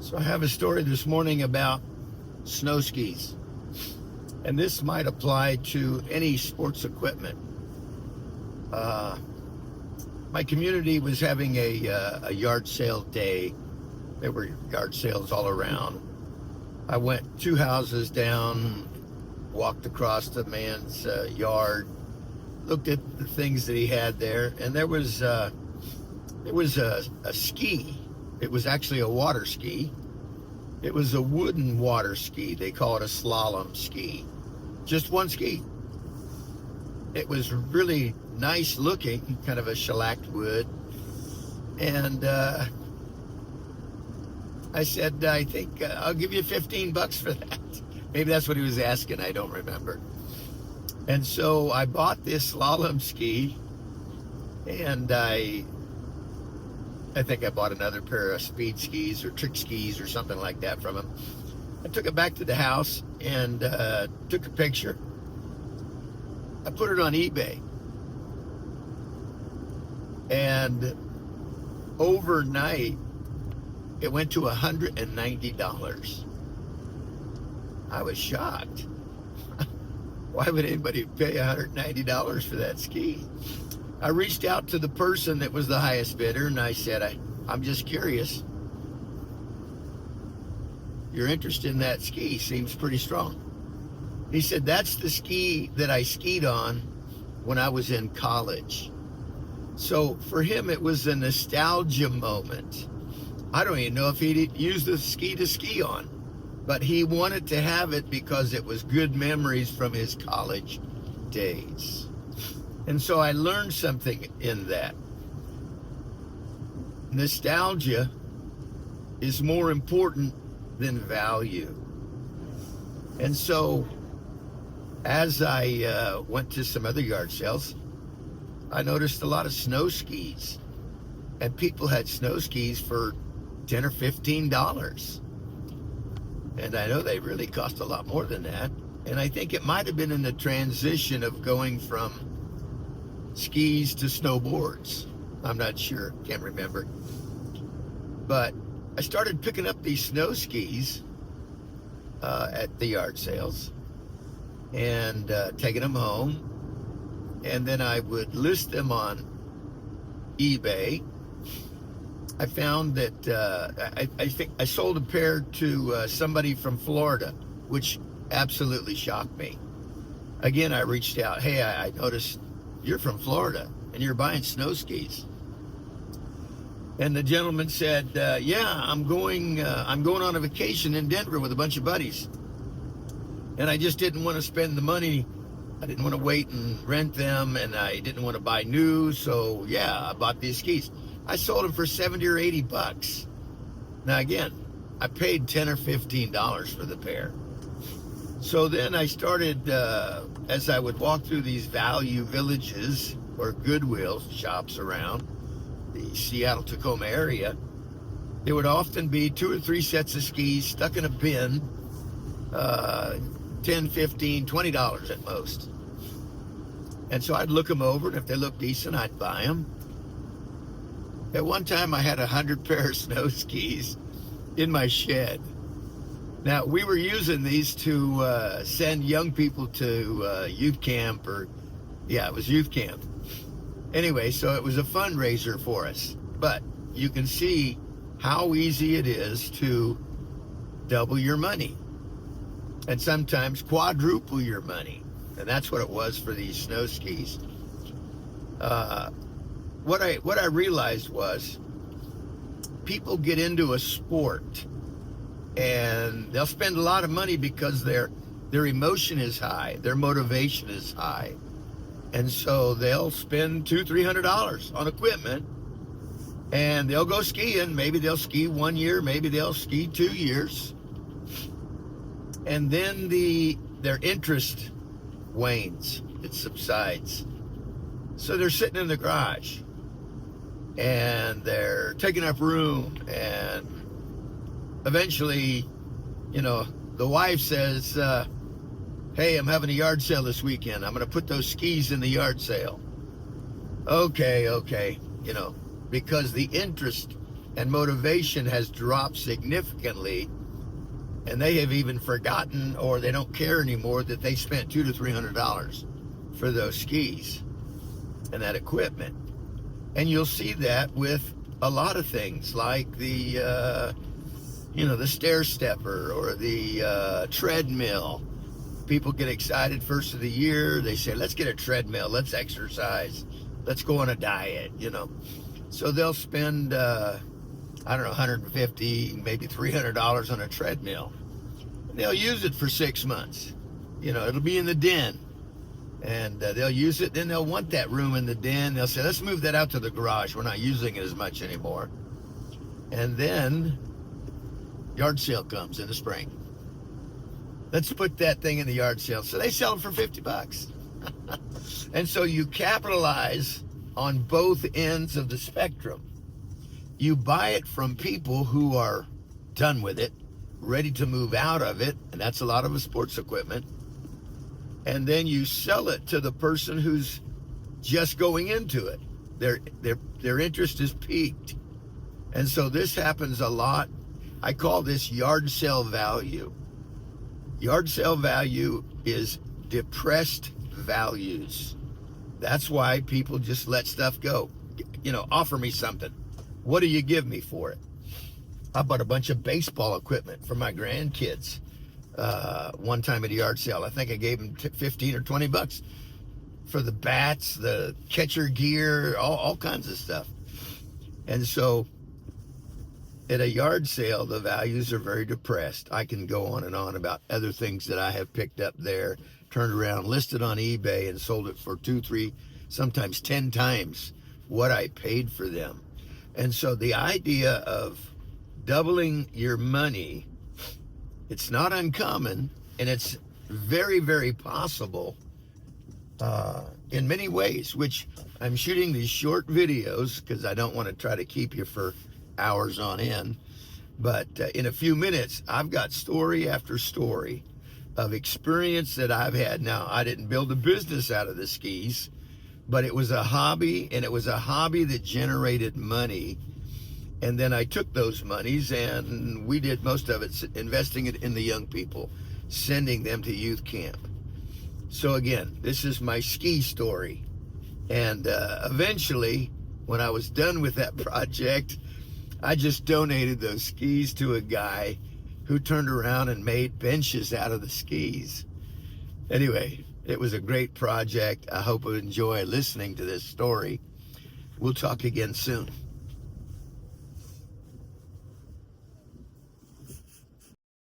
So I have a story this morning about snow skis, and this might apply to any sports equipment. My community was having a yard sale day. There were yard sales all around. I went 2 houses down, walked across the man's yard, looked at the things that he had there, and there was a ski. It was actually a water ski. It was a wooden water ski. They call it a slalom ski. Just one ski. It was really nice looking, kind of a shellacked wood. And I said, I think I'll give you $15 for that. Maybe that's what he was asking. I don't remember. And so I bought this slalom ski, and I think I bought another pair of speed skis or trick skis or something like that from him. I took it back to the house and took a picture. I put it on eBay. And overnight, it went to $190. I was shocked. Why would anybody pay $190 for that ski? I reached out to the person that was the highest bidder, and I said, I'm just curious. Your interest in that ski seems pretty strong. He said, that's the ski that I skied on when I was in college. So for him, it was a nostalgia moment. I don't even know if he'd used the ski to ski on, but he wanted to have it because it was good memories from his college days. And so I learned something in that. Nostalgia is more important than value. And so as I went to some other yard sales, I noticed a lot of snow skis. And people had snow skis for $10 or $15. And I know they really cost a lot more than that. And I think it might have been in the transition of going from skis to snowboards. I'm not sure, can't remember. But I started picking up these snow skis at the yard sales and taking them home. And then I would list them on eBay. I found that I think I sold a pair to somebody from Florida, which absolutely shocked me. Again, I reached out. Hey, I noticed you're from Florida and you're buying snow skis. And the gentleman said, yeah, I'm going on a vacation in Denver with a bunch of buddies. And I just didn't want to spend the money. I didn't want to wait and rent them, and I didn't want to buy new. So yeah, I bought these skis. I sold them for $70 or $80. Now again, I paid $10 or $15 for the pair. So then I started, as I would walk through these value villages or Goodwill shops around the Seattle-Tacoma area, there would often be 2 or 3 sets of skis stuck in a bin, $10, $15, $20 at most. And so I'd look them over, and if they looked decent, I'd buy them. At one time, I had 100 pair of snow skis in my shed. Now, we were using these to send young people to youth camp, it was youth camp. Anyway, so it was a fundraiser for us. But you can see how easy it is to double your money and sometimes quadruple your money. And that's what it was for these snow skis. What I realized was people get into a sport and they'll spend a lot of money because their emotion is high, their motivation is high. And so they'll spend $200-$300 on equipment and they'll go skiing. Maybe they'll ski 1 year, maybe they'll ski 2 years. And then their interest wanes, it subsides. So they're sitting in the garage and they're taking up room, and eventually, the wife says, hey, I'm having a yard sale this weekend. I'm going to put those skis in the yard sale. Okay, because the interest and motivation has dropped significantly, and they have even forgotten, or they don't care anymore, that they spent $200 to $300 for those skis and that equipment. And you'll see that with a lot of things, like the the stair stepper or the treadmill. People get excited first of the year. They say, let's get a treadmill, let's exercise, let's go on a diet, So they'll spend, $150, maybe $300 on a treadmill. They'll use it for 6 months. It'll be in the den. And they'll use it. Then they'll want that room in the den. They'll say, let's move that out to the garage. We're not using it as much anymore. And then yard sale comes in the spring. Let's put that thing in the yard sale. So they sell it for $50. And so you capitalize on both ends of the spectrum. You buy it from people who are done with it, ready to move out of it, and that's a lot of sports equipment. And then you sell it to the person who's just going into it. Their interest is piqued. And so this happens a lot. I call this yard sale value. Yard sale value is depressed values. That's why people just let stuff go. Offer me something. What do you give me for it? I bought a bunch of baseball equipment for my grandkids one time at a yard sale. I think I gave them 15 or 20 bucks for the bats, the catcher gear, all kinds of stuff. And so at a yard sale, the values are very depressed. I can go on and on about other things that I have picked up there, turned around, listed on eBay, and sold it for 2, 3, sometimes 10 times what I paid for them. And so the idea of doubling your money, it's not uncommon, and it's very, very possible in many ways, which I'm shooting these short videos because I don't want to try to keep you for hours on end. But in a few minutes, I've got story after story of experience that I've had. Now, I didn't build a business out of the skis, but it was a hobby, and it was a hobby that generated money. And then I took those monies, and we did most of it investing it in the young people, sending them to youth camp. So again, this is my ski story. And eventually, when I was done with that project, I just donated those skis to a guy who turned around and made benches out of the skis. Anyway, it was a great project. I hope you enjoy listening to this story. We'll talk again soon.